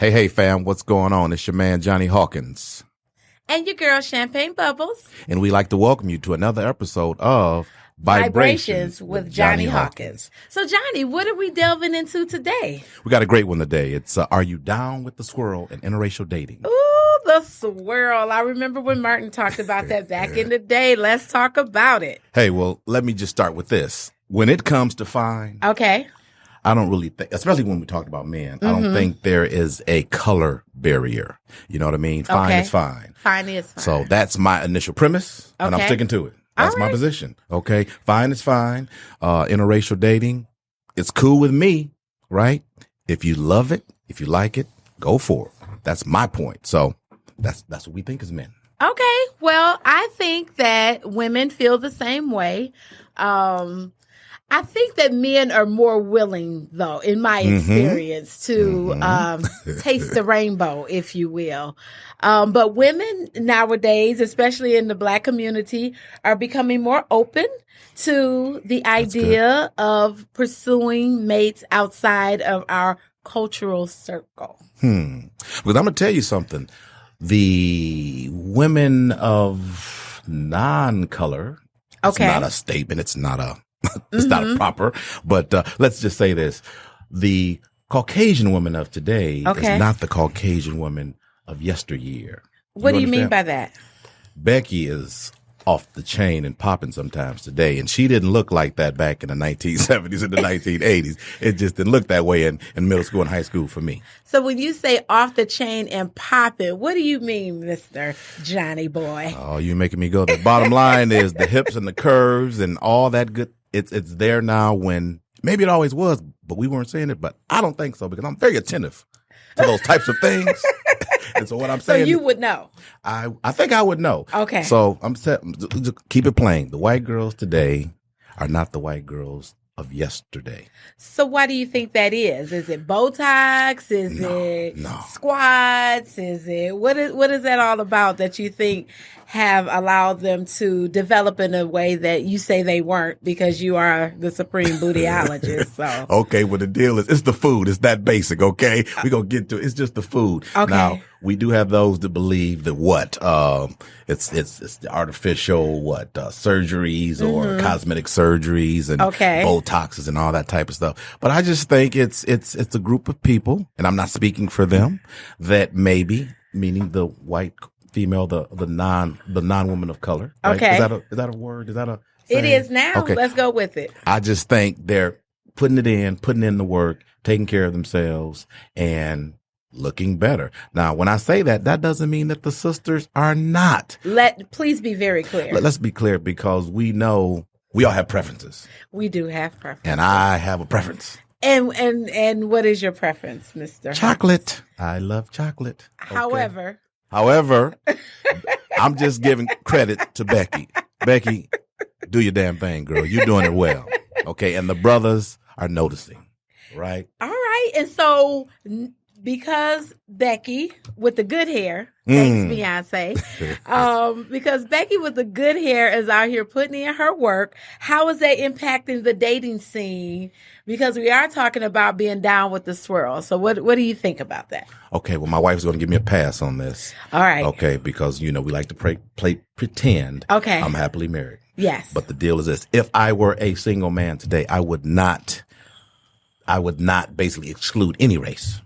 Hey, fam, what's going on? It's your man, Johnny Hawkins. And your girl, Champagne Bubbles. And we'd like to welcome you to another episode of Vibrations with Johnny Hawkins. So, Johnny, what are we delving into today? We got a great one today. It's Are You Down with the Swirl and Interracial Dating? Ooh, the swirl. I remember when Martin talked about that back in the day. Let's talk about it. Hey, well, let me just start with this. When it comes to fine, Okay. I don't really think, especially when we talked about men, I don't think there is a color barrier. You know what I mean? Fine is fine. Fine is fine. So that's my initial premise, and I'm Okay. sticking to it. That's All my right. position. Okay. Fine is fine. Interracial dating, it's cool with me, right? If you love it, if you like it, go for it. That's my point. So that's what we think as men. Okay. Well, I think that women feel the same way. I think that men are more willing, though, in my experience, to taste the rainbow, if you will. But women nowadays, especially in the Black community, are becoming more open to the idea of pursuing mates outside of our cultural circle. Because I'm going to tell you something. The women of non-color, it's not a statement. It's not a it's not a proper, but let's just say this. The Caucasian woman of today is not the Caucasian woman of yesteryear. What do you mean by that? Becky is off the chain and popping sometimes today, and she didn't look like that back in the 1970s and the 1980s. It just didn't look that way in middle school and high school for me. So when you say off the chain and popping, what do you mean, Mr. Johnny boy? Oh, you're making me go. The bottom line is the hips and the curves and all that good. It's there now when maybe it always was, but we weren't saying it. But I don't think so because I'm very attentive to those types of things. And so what I'm saying, So you would know. I think I would know. Okay. So I'm set. Just keep it plain. The white girls today are not the white girls of yesterday. So why do you think that is? Is it Botox? Is it squats? Is it what is that all about that you think have allowed them to develop in a way that you say they weren't because you are the supreme bootyologist? So Okay, well the deal is it's the food. It's that basic, okay? We're gonna get to it. It's just the food. Okay. Now we do have those that believe that it's the artificial surgeries or cosmetic surgeries and Botoxes and all that type of stuff. But I just think it's a group of people, and I'm not speaking for them, that maybe, meaning the white female, the non woman of color. Right? Okay. Is that a word? Is that a saying? it is now. Okay. Let's go with it. I just think they're putting in the work, taking care of themselves, and looking better. Now, when I say that, that doesn't mean that the sisters are not. Please be very clear. Let's be clear, because we know we all have preferences. We do have preference. And I have a preference. And what is your preference, Mr. Chocolate. I love chocolate. Okay. However, I'm just giving credit to Becky. Becky, do your damn thing, girl. You're doing it well. Okay. And the brothers are noticing, right? all right. And so because Becky with the good hair, thanks Beyonce, because Becky with the good hair is out here putting in her work, how is that impacting the dating scene? Because we are talking about being down with the swirl. So what do you think about that? Okay, well, my wife's going to give me a pass on this. All right. Okay, because, we like to pretend I'm happily married. Yes. But the deal is this. If I were a single man today, I would not basically exclude any race.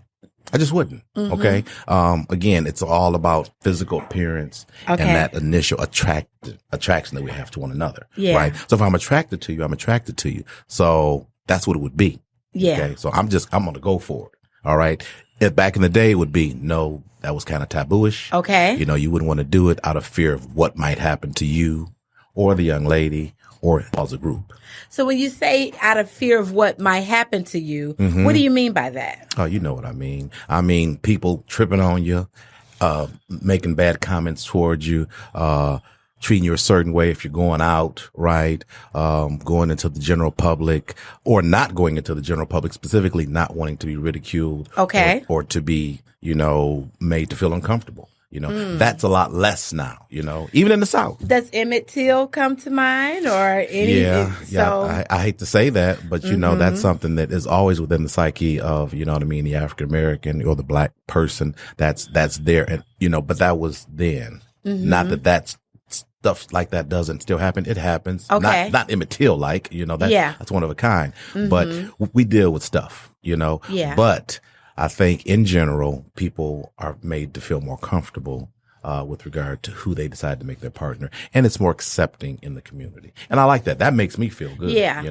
I just wouldn't. Okay. Again, it's all about physical appearance and that initial attraction that we have to one another. Yeah. Right. So if I'm attracted to you, I'm attracted to you. So that's what it would be. Yeah. Okay. So I'm going to go for it. All right. If back in the day it would be, no, that was kind of tabooish. Okay. You wouldn't want to do it out of fear of what might happen to you or the young lady or as a group. So when you say out of fear of what might happen to you, what do you mean by that? Oh, you know what I mean. I mean, people tripping on you, making bad comments towards you, treating you a certain way if you're going out, right? Going into the general public or not going into the general public, specifically not wanting to be ridiculed. Okay. Or to be, made to feel uncomfortable. That's a lot less now, even in the South. Does Emmett Till come to mind or any? Yeah. I hate to say that, but that's something that is always within the psyche of, the African American or the black person that's there. And, but that was then. Not that stuff like that doesn't still happen. It happens. Okay. Not Emmett Till like, that's one of a kind, but we deal with stuff, Yeah. But I think in general, people are made to feel more comfortable with regard to who they decide to make their partner. And it's more accepting in the community. And I like that. That makes me feel good. Yeah.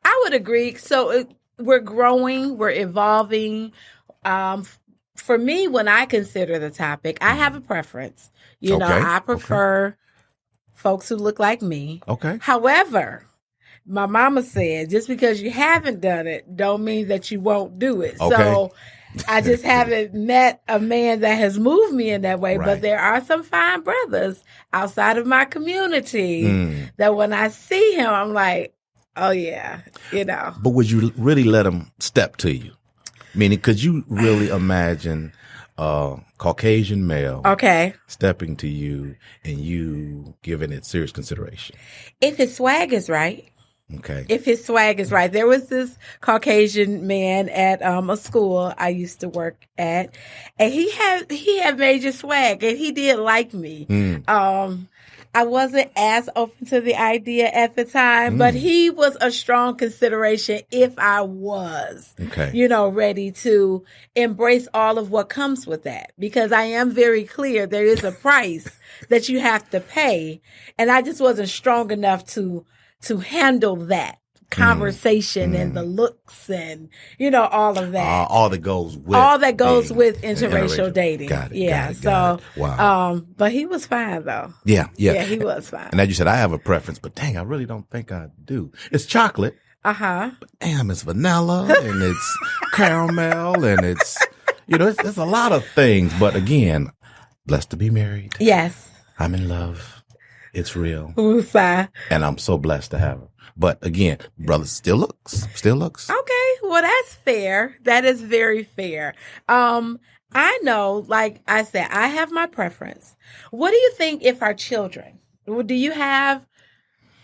I would agree. So we're growing, we're evolving. For me, when I consider the topic, I have a preference. I prefer folks who look like me. Okay. However, my mama said, just because you haven't done it, don't mean that you won't do it. Okay. So I just haven't met a man that has moved me in that way. Right. But there are some fine brothers outside of my community that when I see him, I'm like, oh, yeah, But would you really let him step to you? Meaning, could you really imagine a Caucasian male stepping to you and you giving it serious consideration? If his swag is right. Okay. If his swag is right. There was this Caucasian man at a school I used to work at, and he had major swag, and he did like me. I wasn't as open to the idea at the time, but he was a strong consideration if I was, ready to embrace all of what comes with that. Because I am very clear there is a price that you have to pay, and I just wasn't strong enough to handle that conversation and the looks and all of that. All that goes with interracial dating. Got it. Yeah. Got it. Wow. But he was fine though. Yeah. Yeah, he was fine. And as you said, I have a preference, but dang, I really don't think I do. It's chocolate. Uh-huh. But damn, it's vanilla and it's caramel and it's it's a lot of things. But again, blessed to be married. Yes. I'm in love. It's real. Woosah. And I'm so blessed to have her. But again, brother still looks. Okay. Well, that's fair. That is very fair. I know, like I said, I have my preference. What do you think if our children, do you have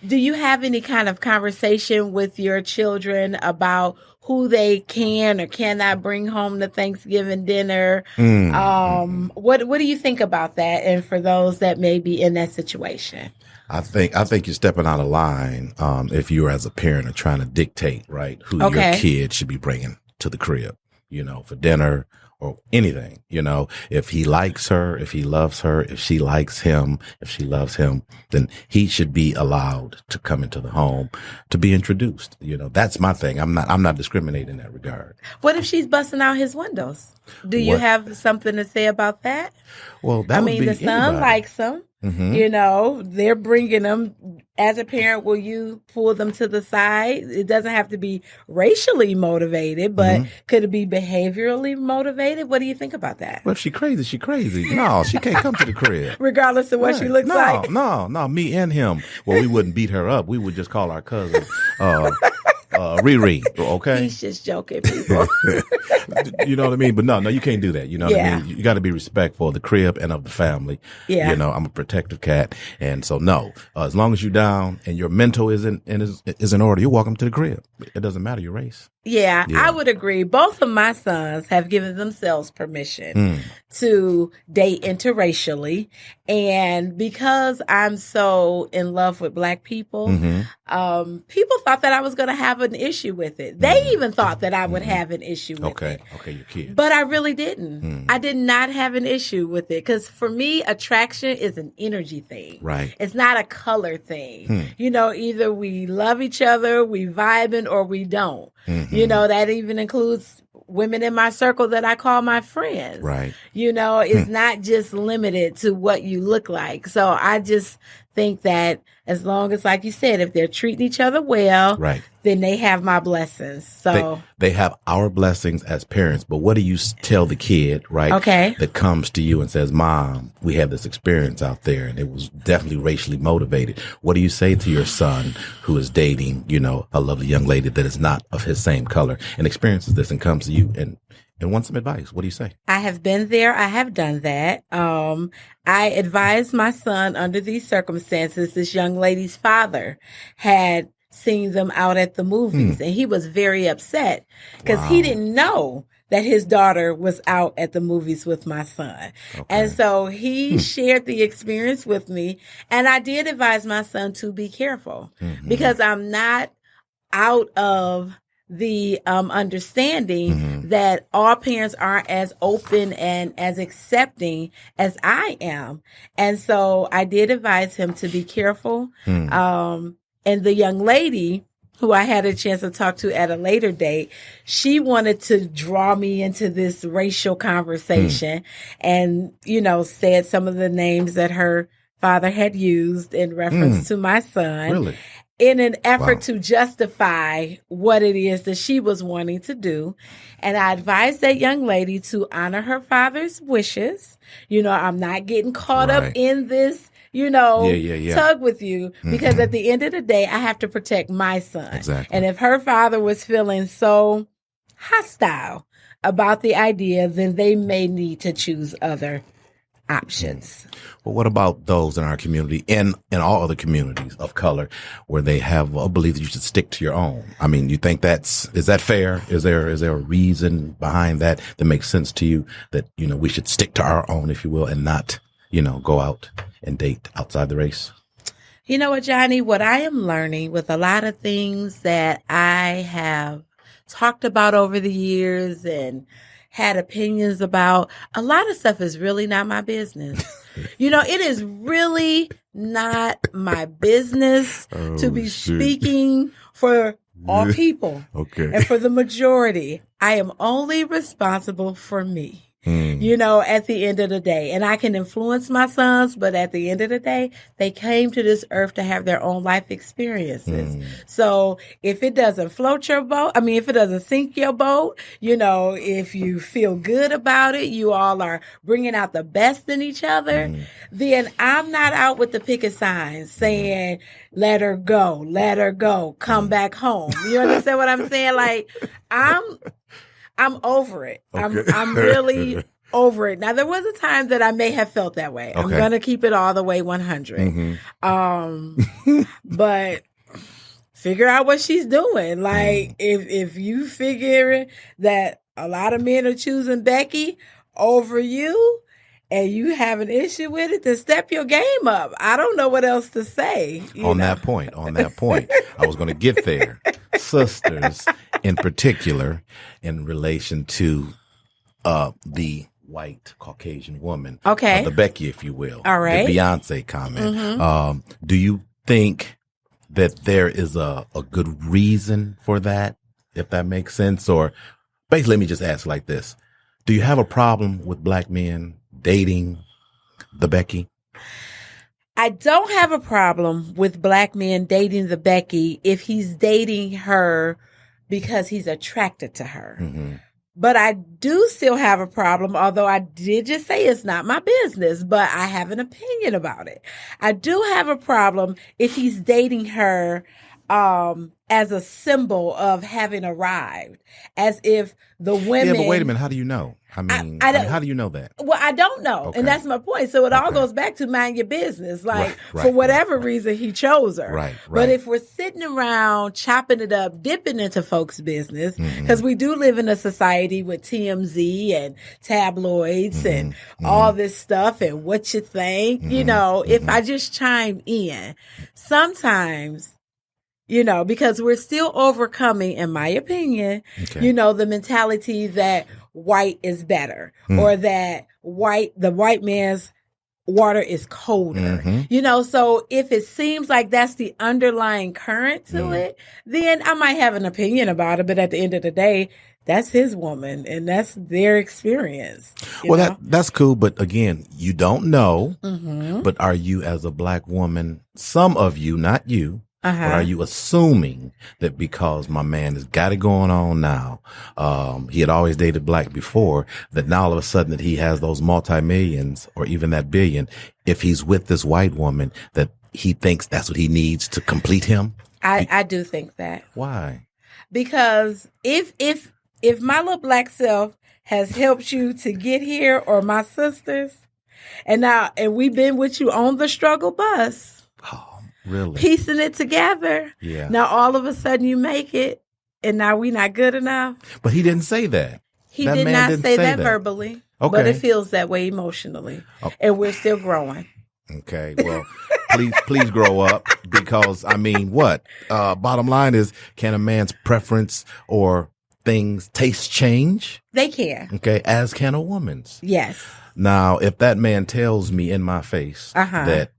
any kind of conversation with your children about who they can or cannot bring home to Thanksgiving dinner? What do you think about that? And for those that may be in that situation? I think you're stepping out of line if you as a parent are trying to dictate, right, who your kid should be bringing to the crib, for dinner or anything, if he likes her, if he loves her, if she likes him, if she loves him, then he should be allowed to come into the home to be introduced. That's my thing. I'm not discriminating in that regard. What if she's busting out his windows? Do you have something to say about that? Well, the son likes him. They're bringing them. As a parent, will you pull them to the side? It doesn't have to be racially motivated, but could it be behaviorally motivated? What do you think about that? Well, if she crazy, she crazy. No, she can't come to the crib. Regardless of what she looks like? No, me and him. Well, we wouldn't beat her up. We would just call our cousin Riri, okay? He's just joking, people. You know what I mean? But no, you can't do that. You know what I mean? You got to be respectful of the crib and of the family. Yeah. I'm a protective cat. And so, no, as long as you're down and your mental is in order, you're welcome to the crib. It doesn't matter your race. Yeah, I would agree. Both of my sons have given themselves permission to date interracially. And because I'm so in love with Black people, people thought that I was going to have an issue with it. They even thought that I would have an issue with it. Okay, your kid. But I really didn't. I did not have an issue with it because for me, attraction is an energy thing. Right. It's not a color thing. Either we love each other, we vibing, or we don't. That even includes women in my circle that I call my friends. Right. It's not just limited to what you look like. So I just think that as long as, like you said, if they're treating each other well, then they have my blessings. So they have our blessings as parents. But what do you tell the kid, right? Okay. That comes to you and says, Mom, we had this experience out there and it was definitely racially motivated. What do you say to your son who is dating, a lovely young lady that is not of his same color and experiences this and comes to you and and want some advice. What do you say? I have been there. I have done that. I advised my son under these circumstances. This young lady's father had seen them out at the movies, and he was very upset because he didn't know that his daughter was out at the movies with my son. Okay. And so he shared the experience with me, and I did advise my son to be careful because I'm not out of the understanding that all parents aren't as open and as accepting as I am. And so I did advise him to be careful. And the young lady who I had a chance to talk to at a later date, she wanted to draw me into this racial conversation and, you know, said some of the names that her father had used in reference to my son. Really? In an effort to justify what it is that she was wanting to do. And I advised that young lady to honor her father's wishes. You know, I'm not getting caught up in this, you know, tug with you, because at the end of the day, I have to protect my son. Exactly. And if her father was feeling so hostile about the idea, then they may need to choose other options. Well, what about those in our community and in all other communities of color where they have a belief that you should stick to your own? I mean, you think is that fair? Is there a reason behind that makes sense to you that, you know, we should stick to our own, if you will, and not, you know, go out and date outside the race? You know what, Johnny, what I am learning with a lot of things that I have talked about over the years and had opinions about, a lot of stuff is really not my business. You know, it is really not my business to be speaking for all people. And for the majority. I am only responsible for me. You know, at the end of the day. And I can influence my sons, but at the end of the day, they came to this earth to have their own life experiences. So if it doesn't float your boat, if it doesn't sink your boat, you know, if you feel good about it, you all are bringing out the best in each other, then I'm not out with the picket signs saying, let her go, come back home. You understand what I'm saying? Like, I'm over it. Okay. I'm really over it. Now, there was a time that I may have felt that way. Okay. I'm going to keep it all the way 100. But figure out what she's doing. Like, if you figure that a lot of men are choosing Becky over you and you have an issue with it, then step your game up. I don't know what else to say. On that point, I was going to get there. Sisters, in particular, in relation to the white Caucasian woman. Okay. The Becky, if you will. All right. The Beyonce comment. Do you think that there is a good reason for that, if that makes sense? Or basically, let me just ask like this. Do you have a problem with black men dating the Becky? I don't have a problem with black men dating the Becky if he's dating her because he's attracted to her. But I do still have a problem, although I did just say it's not my business, but I have an opinion about it. I do have a problem if he's dating her as a symbol of having arrived, as if the women... Yeah, but wait a minute. How do you know? I mean, how do you know that? Well, I don't know. Okay. And that's my point. So it all goes back to mind your business. Like, for whatever reason, he chose her. Right. But if we're sitting around chopping it up, dipping into folks' business, because we do live in a society with TMZ and tabloids and all this stuff and what you think, you know, if I just chime in, sometimes... You know, because we're still overcoming, in my opinion, you know, the mentality that white is better or that the white man's water is colder. You know, so if it seems like that's the underlying current to it, then I might have an opinion about it. But at the end of the day, that's his woman and that's their experience. Well, that's cool. But again, you don't know. But are you, as a black woman, some of you, not you, but are you assuming that because my man has got it going on now, he had always dated black before, that now all of a sudden that he has those multi-millions or even that billion, if he's with this white woman, that he thinks that's what he needs to complete him? I do think that. Why? Because if my little black self has helped you to get here, or my sisters. And we've been with you on the struggle bus. Oh, really? Piecing it together. Yeah. Now all of a sudden you make it, and now we not good enough. But he didn't say that. He did not say that verbally. Okay. But it feels that way emotionally. Oh. And we're still growing. Okay. Well, please grow up, because I mean, what? Bottom line is, can a man's preference or taste change? They can. Okay. As can a woman's. Yes. Now, if that man tells me in my face that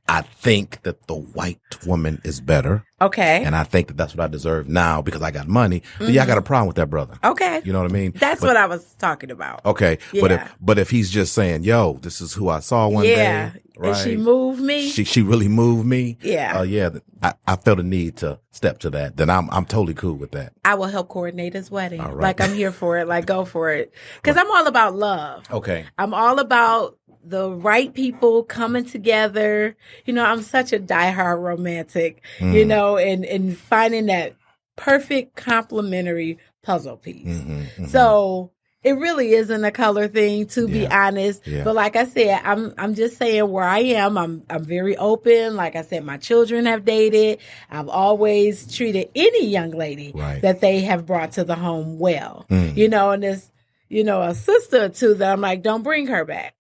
I think that the white woman is better. Okay. And I think that that's what I deserve now because I got money. Then I got a problem with that brother. Okay. You know what I mean? That's what I was talking about. Okay. Yeah. But if he's just saying, yo, this is who I saw one day. Right? And she moved me. She really moved me. Yeah. I felt a need to step to that. Then I'm totally cool with that. I will help coordinate his wedding. All right. Like, I'm here for it. Like, go for it. Because I'm all about love. Okay. I'm all about the right people coming together. You know, I'm such a diehard romantic, you know, and finding that perfect complementary puzzle piece. So it really isn't a color thing, to be honest. Yeah. But like I said, I'm just saying where I am. I'm very open. Like I said, my children have dated. I've always treated any young lady that they have brought to the home well. You know, and it's, you know, a sister or two that I'm like, don't bring her back.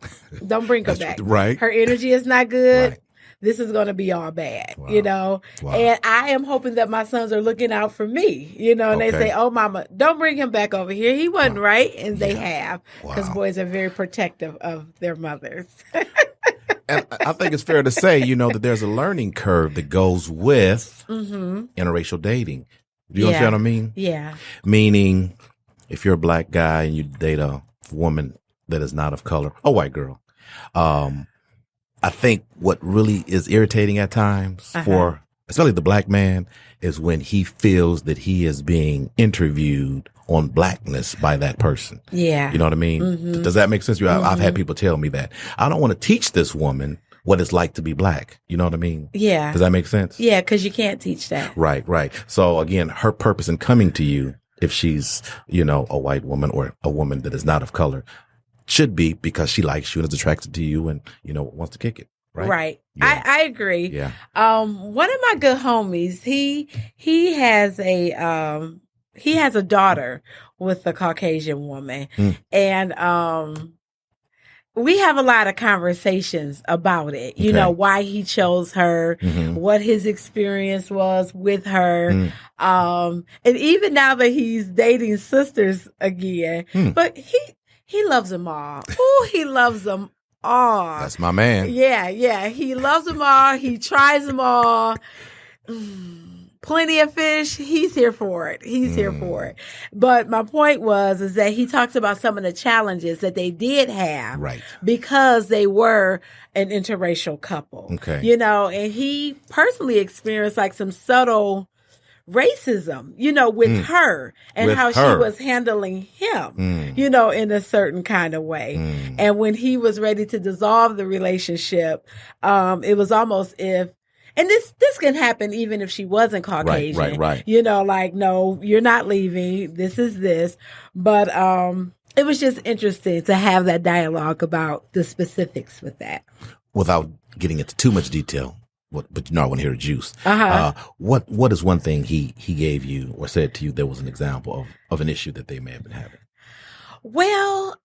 Don't bring her back. Right. Her energy is not good. Right. This is going to be all bad, you know. Wow. And I am hoping that my sons are looking out for me, you know, and they say, oh, mama, don't bring him back over here. He wasn't right. And they have, because boys are very protective of their mothers. And I think it's fair to say, you know, that there's a learning curve that goes with interracial dating. Do you understand what I mean? Yeah. Meaning, if you're a black guy and you date a woman that is not of color, a white girl, I think what really is irritating at times for especially the black man is when he feels that he is being interviewed on blackness by that person. Yeah. You know what I mean? Does that make sense? I've had people tell me that. I don't want to teach this woman what it's like to be black. You know what I mean? Yeah. Does that make sense? Yeah, because you can't teach that. Right. So again, her purpose in coming to you, if she's, you know, a white woman or a woman that is not of color, should be because she likes you and is attracted to you and, you know, wants to kick it. Right. Yeah. I agree. Yeah. One of my good homies, he has a daughter with a Caucasian woman. And we have a lot of conversations about it. You know, why he chose her, what his experience was with her. And even now that he's dating sisters again, but he loves them all. Oh, he loves them all. That's my man. Yeah. He loves them all. He tries them all. Plenty of fish. He's here for it. Here for it. But my point is that he talks about some of the challenges that they did have because they were an interracial couple. Okay. You know, and he personally experienced like some subtle racism, you know, with her and how she was handling him, you know, in a certain kind of way. And when he was ready to dissolve the relationship, it was almost and this can happen even if she wasn't Caucasian. Right. You know, like, no, you're not leaving. This is this. But it was just interesting to have that dialogue about the specifics with that. Without getting into too much detail, but you know, I want to hear the juice. What is one thing he gave you or said to you that was an example of an issue that they may have been having? Well,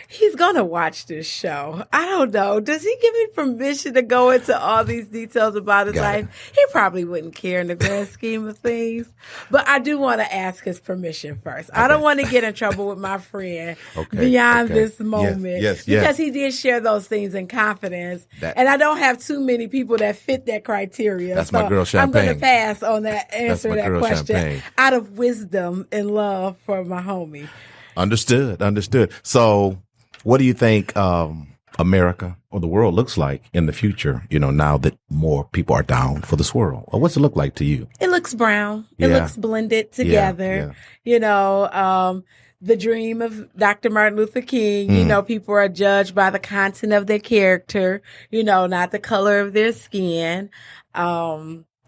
he's gonna watch this show. I don't know. Does he give me permission to go into all these details about his life? He probably wouldn't care in the grand scheme of things. But I do want to ask his permission first. I don't want to get in trouble with my friend beyond this moment. Yes. Because he did share those things in confidence. And I don't have too many people that fit that criteria. That's my girl Champagne. I'm going to pass on that answer that question Champagne. Out of wisdom and love for my homie. Understood. So what do you think America or the world looks like in the future, you know, now that more people are down for the swirl? Or what's it look like to you? It looks brown. It looks blended together. You know, the dream of Dr. Martin Luther King, you know, people are judged by the content of their character, you know, not the color of their skin.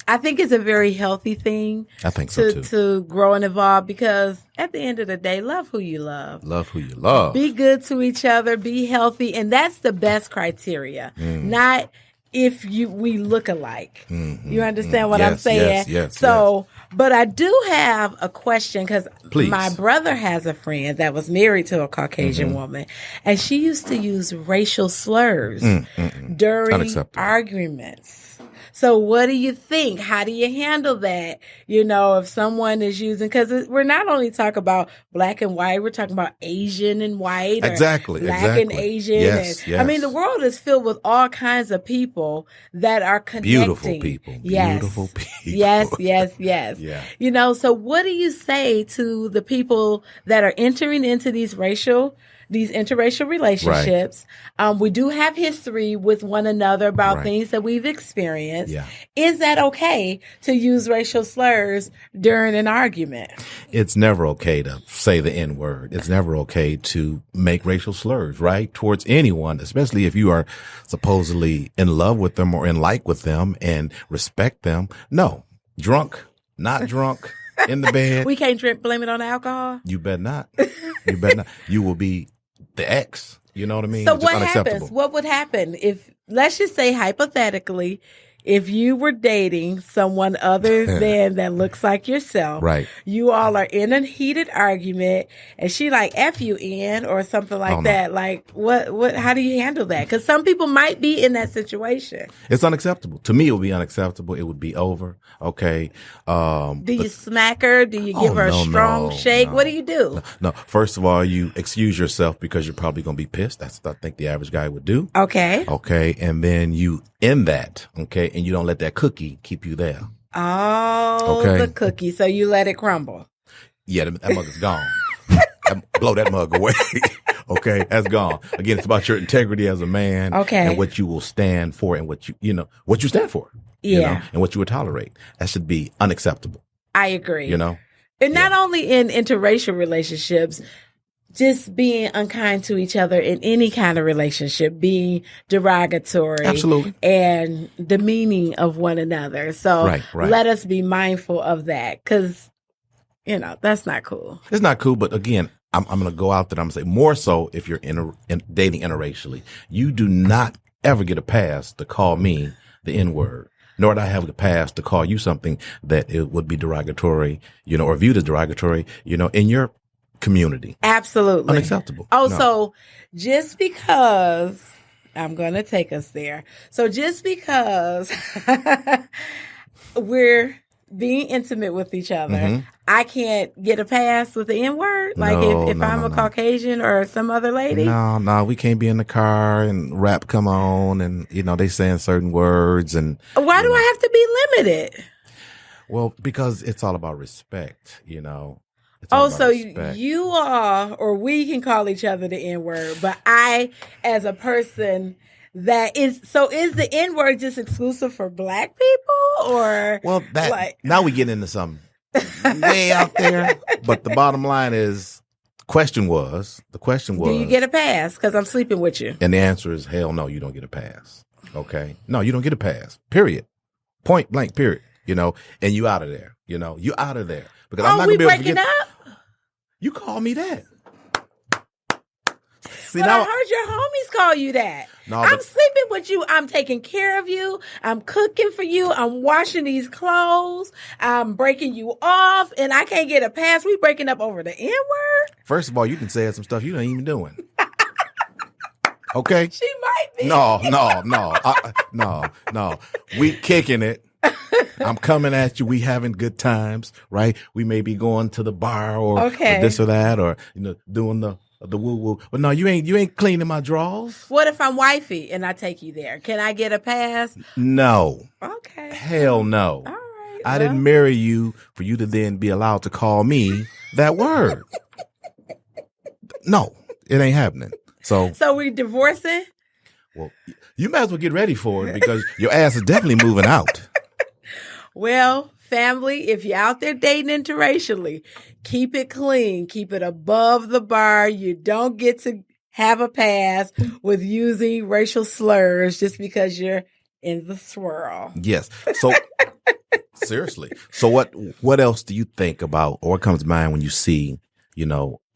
I think it's a very healthy thing. I think so too. To grow and evolve, because at the end of the day, love who you love. Love who you love. Be good to each other. Be healthy, and that's the best criteria. Not if we look alike. You understand what I'm saying? Yes. So, but I do have a question, because my brother has a friend that was married to a Caucasian woman, and she used to use racial slurs during arguments. So what do you think? How do you handle that? You know, if someone is using, because we're not only talking about black and white, we're talking about Asian and white. Exactly. Black and Asian. Yes. I mean, the world is filled with all kinds of people that are connecting. Beautiful people. Yes. Beautiful people. Yes. Yeah. You know, so what do you say to the people that are entering into these interracial relationships? Right. We do have history with one another about things that we've experienced. Yeah. Is that okay to use racial slurs during an argument? It's never okay to say the N-word. It's never okay to make racial slurs, right? Towards anyone, especially if you are supposedly in love with them or in like with them and respect them. No. Drunk, not drunk, in the bed. We can't blame it on alcohol? You better not. You will be the ex. You know what I mean? So what happens? What would happen if, let's just say hypothetically, if you were dating someone other than that looks like yourself, right? You all are in a heated argument, and she like F you in or something like that. No. Like what? How do you handle that? Because some people might be in that situation. It's unacceptable. To me, it would be unacceptable. It would be over. Okay. Do you smack her? Do you give her a strong shake? What do you do? No. First of all, you excuse yourself because you're probably going to be pissed. That's what I think the average guy would do. Okay. And then you end that. Okay. And you don't let that cookie keep you there. Oh, the cookie. So you let it crumble. Yeah, that mug is gone. Blow that mug away. Okay, that's gone. Again, it's about your integrity as a man. Okay. And what you will stand for and what you stand for. Yeah. You know, and what you would tolerate. That should be unacceptable. I agree. You know? And not only in interracial relationships, just being unkind to each other in any kind of relationship, being derogatory. Absolutely. And demeaning of one another. So let us be mindful of that, because, that's not cool. It's not cool. But again, I'm going to go out there. I'm going to say more so if you're dating interracially, you do not ever get a pass to call me the N-word. Nor do I have a pass to call you something that it would be derogatory, or viewed as derogatory, in your community. Absolutely. Unacceptable. Oh, no. So just because I'm going to take us there. So just because we're being intimate with each other, I can't get a pass with the N-word? Like if I'm a Caucasian or some other lady? No, we can't be in the car and rap come on and, they saying certain words. And why do I have to be limited? Well, because it's all about respect, So you are, or we can call each other the N-word, but I, as a person is the N-word just exclusive for black people, or? Well, now we get into something way out there, but the bottom line is, the question was, do you get a pass? Because I'm sleeping with you. And the answer is, hell no, you don't get a pass. Okay? No, you don't get a pass. Period. Point blank, period. And you out of there. You out of there. Because I'm not going to be able to breaking up? You call me that. See, but I heard your homies call you that. I'm sleeping with you. I'm taking care of you. I'm cooking for you. I'm washing these clothes. I'm breaking you off, and I can't get a pass. We breaking up over the N-word? First of all, you can say some stuff you ain't even doing. Okay? She might be. No. We kicking it. I'm coming at you. We having good times, right? We may be going to the bar or this or that, or doing the woo woo. But no, you ain't cleaning my drawers. What if I'm wifey and I take you there? Can I get a pass? No. Okay. Hell no. All right. I didn't marry you for you to then be allowed to call me that word. No, it ain't happening. So we divorcing? Well, you might as well get ready for it, because your ass is definitely moving out. Well, family, if you're out there dating interracially, keep it clean. Keep it above the bar. You don't get to have a pass with using racial slurs just because you're in the swirl. Yes. So seriously. So what else do you think about, or what comes to mind when you see,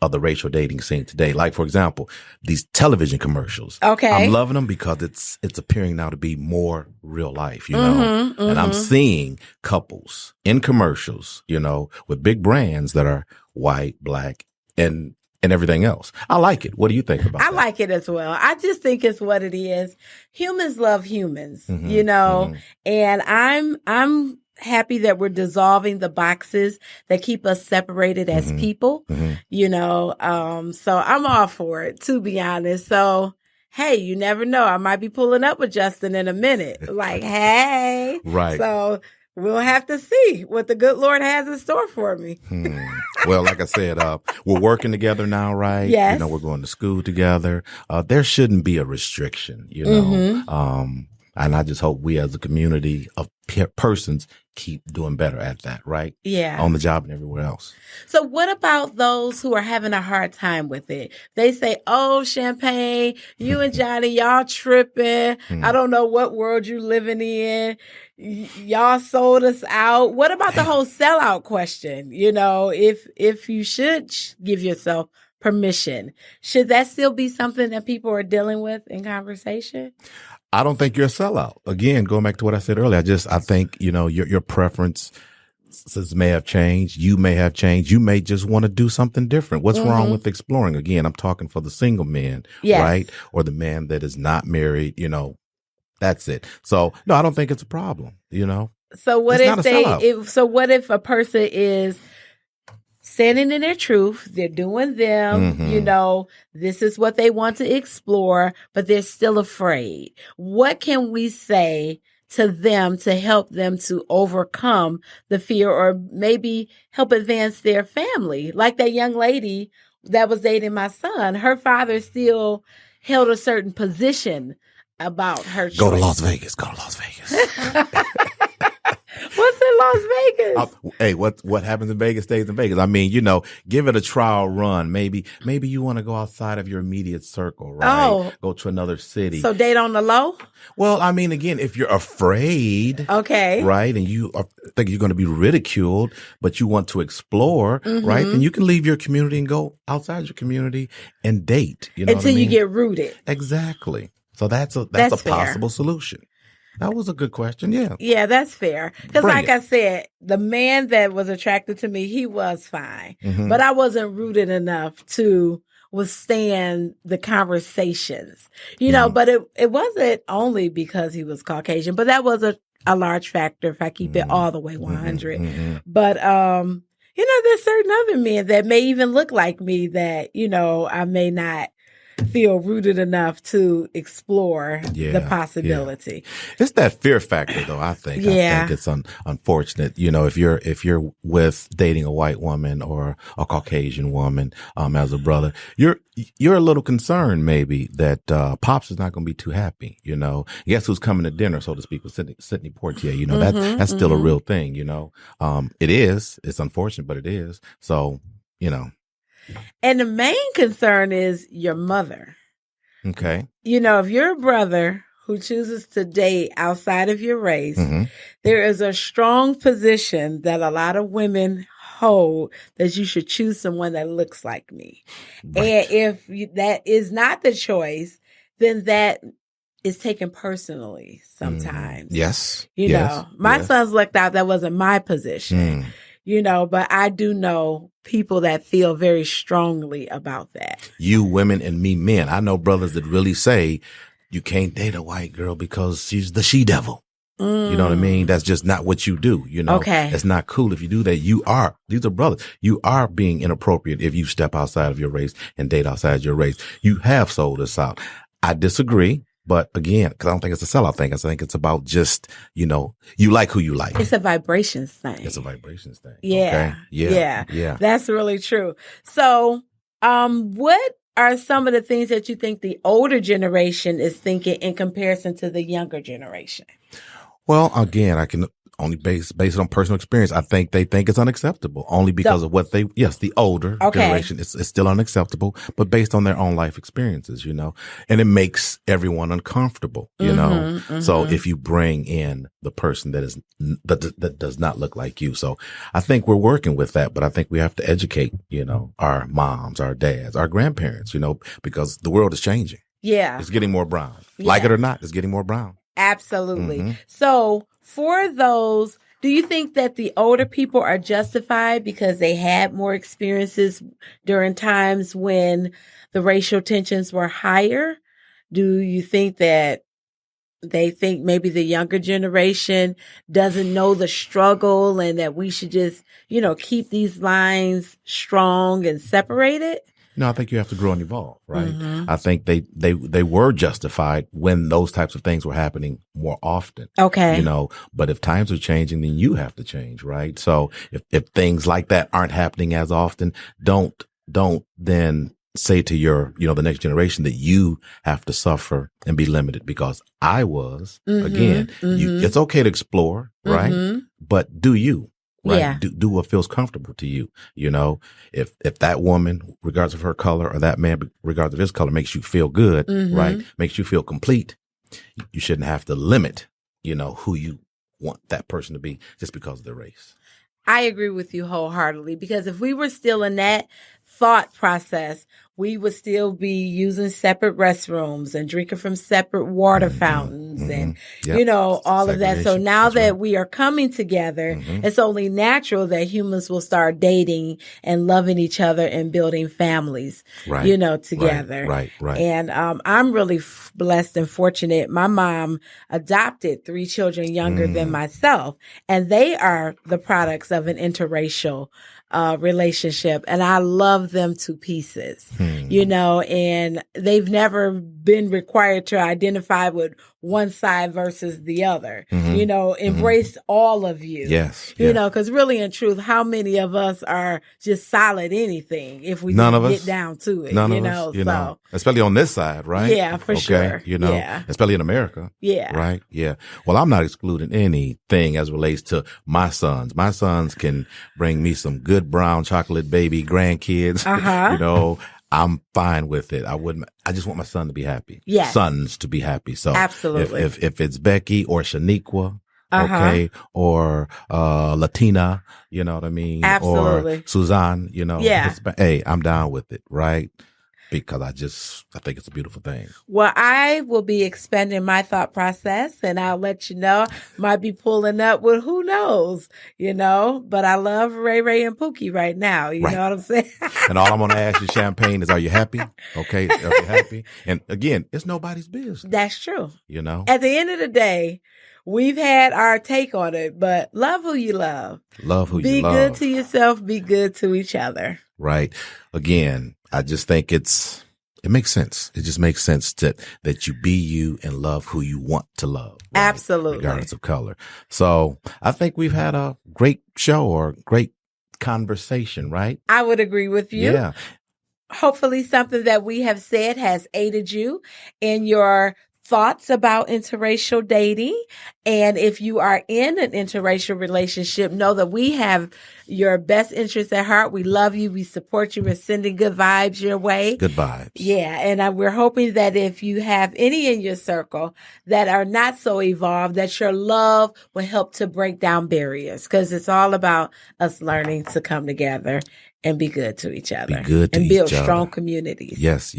other racial dating scene today? Like, for example, these television commercials. Okay. I'm loving them because it's appearing now to be more real life, and I'm seeing couples in commercials, with big brands that are white, black, and everything else. I like it. What do you think about that? I like it as well. I just think it's what it is. Humans love humans, and I'm happy that we're dissolving the boxes that keep us separated as people, so I'm all for it, to be honest. So, hey, you never know. I might be pulling up with Justin in a minute. Like, hey. Right. So we'll have to see what the good Lord has in store for me. Well, like I said, we're working together now, right? Yes. We're going to school together. There shouldn't be a restriction, and I just hope we as a community of persons keep doing better at that, right? Yeah. On the job and everywhere else. So what about those who are having a hard time with it? They say, oh, Champagne, you and Johnny, y'all tripping. I don't know what world you living in. Y'all sold us out. What about the whole sellout question? If you should give yourself permission, should that still be something that people are dealing with in conversation? I don't think you're a sellout. Again, going back to what I said earlier, I think, your preferences may have changed. You may have changed. You may just want to do something different. What's wrong with exploring? Again, I'm talking for the single men, right? Or the man that is not married, that's it. So no, I don't think it's a problem, So what what if a person is standing in their truth, they're doing them, this is what they want to explore, but they're still afraid. What can we say to them to help them to overcome the fear, or maybe help advance their family? Like that young lady that was dating my son, her father still held a certain position about her choice. Go to Las Vegas. What's in Las Vegas? Hey, what happens in Vegas stays in Vegas. I mean, give it a trial run. Maybe you want to go outside of your immediate circle, right? Oh. Go to another city. So date on the low? Well, I mean, again, if you're afraid, okay, right, and you think you're going to be ridiculed, but you want to explore, right, then you can leave your community and go outside your community and date. Until you get rooted. Exactly. So that's a possible solution. That was a good question. Yeah. Yeah, that's fair. Because like I said, the man that was attracted to me, he was fine. But I wasn't rooted enough to withstand the conversations, but it wasn't only because he was Caucasian, but that was a large factor if I keep it all the way 100. But, there's certain other men that may even look like me that, I may not feel rooted enough to explore the possibility. Yeah. It's that fear factor, though. I think it's unfortunate. If you're with dating a white woman or a Caucasian woman, as a brother, you're a little concerned maybe that Pops is not going to be too happy. Guess who's coming to dinner, so to speak, with Sidney Poitier. That's still a real thing. It is. It's unfortunate, but it is. So And the main concern is your mother. Okay. If you're a brother who chooses to date outside of your race, there is a strong position that a lot of women hold that you should choose someone that looks like me. Right. And if that is not the choice, then that is taken personally sometimes. Yes. My son's lucked out. That wasn't my position. But I do know people that feel very strongly about that. You women and me men. I know brothers that really say you can't date a white girl because she's the she-devil. You know what I mean? That's just not what you do. Okay. It's not cool if you do that. These are brothers. You are being inappropriate if you step outside of your race and date outside your race. You have sold us out. I disagree. But again, because I don't think it's a sellout thing. I think it's about just, you like who you like. It's a vibrations thing. Yeah. Okay? Yeah. That's really true. So, what are some of the things that you think the older generation is thinking in comparison to the younger generation? Well, again, I can only based on personal experience. I think they think it's unacceptable only because of what the older generation is still unacceptable, but based on their own life experiences, and it makes everyone uncomfortable, So if you bring in the person that does not look like you. So I think we're working with that, but I think we have to educate, our moms, our dads, our grandparents, because the world is changing. Yeah. It's getting more brown. Yeah. Like it or not, it's getting more brown. Absolutely. Mm-hmm. So for those, do you think that the older people are justified because they had more experiences during times when the racial tensions were higher? Do you think that they think maybe the younger generation doesn't know the struggle and that we should just, keep these lines strong and separated? No, I think you have to grow and evolve, right? Mm-hmm. I think they were justified when those types of things were happening more often. Okay. But if times are changing, then you have to change, right? So if things like that aren't happening as often, don't then say to your, the next generation that you have to suffer and be limited, because I was, again, it's okay to explore, right? Mm-hmm. But do you? Right. Yeah. Do what feels comfortable to you. If that woman, regardless of her color, or that man, regardless of his color, makes you feel good, right? Makes you feel complete. You shouldn't have to limit, who you want that person to be just because of their race. I agree with you wholeheartedly, because if we were still in that thought process, we would still be using separate restrooms and drinking from separate water fountains and, all of that. So now that we are coming together, it's only natural that humans will start dating and loving each other and building families, together. Right. And I'm really blessed and fortunate. My mom adopted 3 children younger than myself, and they are the products of an interracial relationship, and I love them to pieces, and they've never been required to identify with one side versus the other, embrace all of you. Yes. Because really in truth, how many of us are just solid anything if we get down to it, None of us, especially on this side, right? Yeah, for sure. Especially in America. Yeah. Right. Yeah. Well, I'm not excluding anything as relates to my sons. My sons can bring me some good brown chocolate baby grandkids, I'm fine with it. I just want my son to be happy. Yes. Sons to be happy. So absolutely. If it's Becky or Shaniqua, okay, or Latina, you know what I mean? Absolutely. Or Suzanne, hey, I'm down with it, right? Because I think it's a beautiful thing. Well, I will be expanding my thought process, and I'll let you know. Might be pulling up with who knows, but I love Ray Ray and Pookie right now. You know what I'm saying? And all I'm going to ask you, Champagne, is are you happy? Okay. Are you happy? And again, it's nobody's business. That's true. At the end of the day, we've had our take on it, but love who you love. Love who you love. Be good to yourself. Be good to each other. Right. Again, I just think it makes sense. It just makes sense that you be you and love who you want to love. Right? Absolutely. Regardless of color. So I think we've had a great show or great conversation, right? I would agree with you. Yeah. Hopefully something that we have said has aided you in your thoughts about interracial dating. And if you are in an interracial relationship, know that we have your best interests at heart. We love you. We support you. We're sending good vibes your way. Good vibes. Yeah. And we're hoping that if you have any in your circle that are not so evolved, that your love will help to break down barriers, because it's all about us learning to come together and be good to each other. Be good to and each build other. Strong communities. Yes,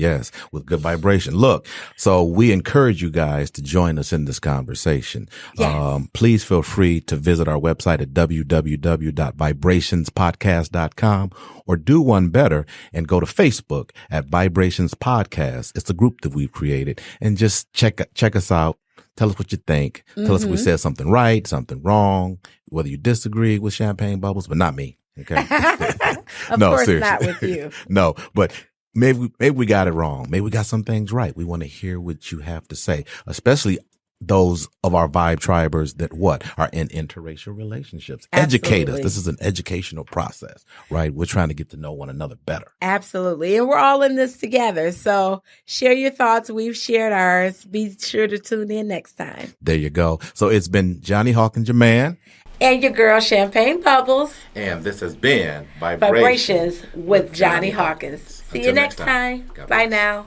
with good vibration. Look, so we encourage you guys to join us in this conversation. Yes. Please feel free to visit our website at www.vibrationspodcast.com, or do one better and go to Facebook at Vibrations Podcast. It's a group that we've created, and just check us out. Tell us what you think. Tell us if we said something right, something wrong, whether you disagree with Champagne Bubbles, but not me. Okay. Of no, course seriously. not with you. No, but maybe we got it wrong. Maybe we got some things right. We want to hear what you have to say, especially those of our vibe tribers that are in interracial relationships. Absolutely. Educate us. This is an educational process, right? We're trying to get to know one another better. Absolutely. And we're all in this together. So share your thoughts. We've shared ours. Be sure to tune in next time. There you go. So it's been Johnny Hawkins, your man. And your girl, Champagne Bubbles. And this has been Vibrations with Johnny Hawkins. See you next time. Bye now.